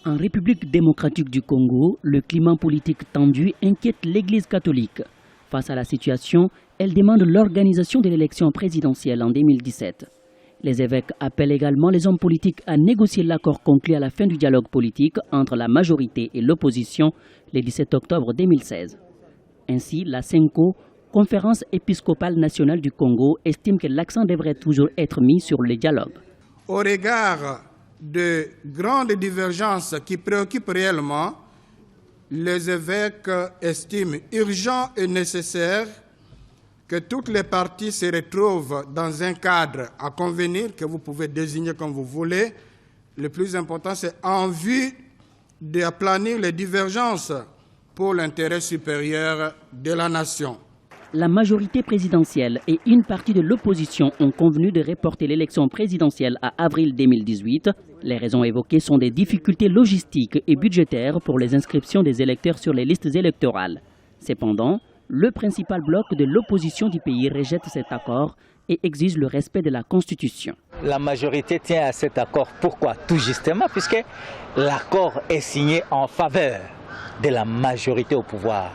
En République démocratique du Congo, le climat politique tendu inquiète l'Église catholique. Face à la situation, elle demande l'organisation de l'élection présidentielle en 2017. Les évêques appellent également les hommes politiques à négocier l'accord conclu à la fin du dialogue politique entre la majorité et l'opposition le 17 octobre 2016. Ainsi, la CENCO, Conférence épiscopale nationale du Congo, estime que l'accent devrait toujours être mis sur le dialogue. Au regard de grandes divergences qui préoccupent réellement, les évêques estiment urgent et nécessaire que toutes les parties se retrouvent dans un cadre à convenir, que vous pouvez désigner comme vous voulez. Le plus important, c'est en vue d'aplanir les divergences pour l'intérêt supérieur de la nation. La majorité présidentielle et une partie de l'opposition ont convenu de reporter l'élection présidentielle à avril 2018. Les raisons évoquées sont des difficultés logistiques et budgétaires pour les inscriptions des électeurs sur les listes électorales. Cependant, le principal bloc de l'opposition du pays rejette cet accord et exige le respect de la Constitution. La majorité tient à cet accord. Pourquoi? Tout justement, puisque l'accord est signé en faveur de la majorité au pouvoir.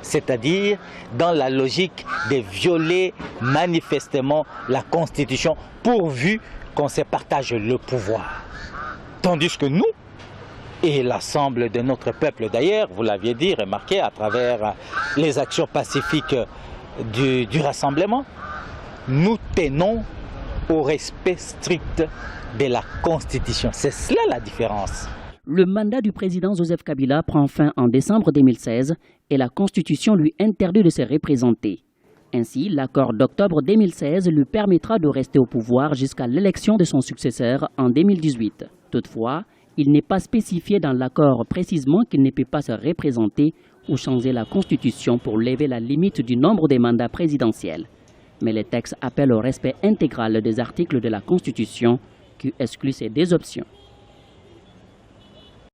C'est-à-dire dans la logique de violer manifestement la Constitution pourvu qu'on se partage le pouvoir. Tandis que nous, et l'ensemble de notre peuple d'ailleurs, vous l'aviez dit, remarqué à travers les actions pacifiques du rassemblement, nous tenons au respect strict de la Constitution. C'est cela la différence. Le mandat du président Joseph Kabila prend fin en décembre 2016 et la Constitution lui interdit de se représenter. Ainsi, l'accord d'octobre 2016 lui permettra de rester au pouvoir jusqu'à l'élection de son successeur en 2018. Toutefois, il n'est pas spécifié dans l'accord précisément qu'il ne peut pas se représenter ou changer la Constitution pour lever la limite du nombre de mandats présidentiels. Mais les textes appellent au respect intégral des articles de la Constitution qui excluent ces deux options.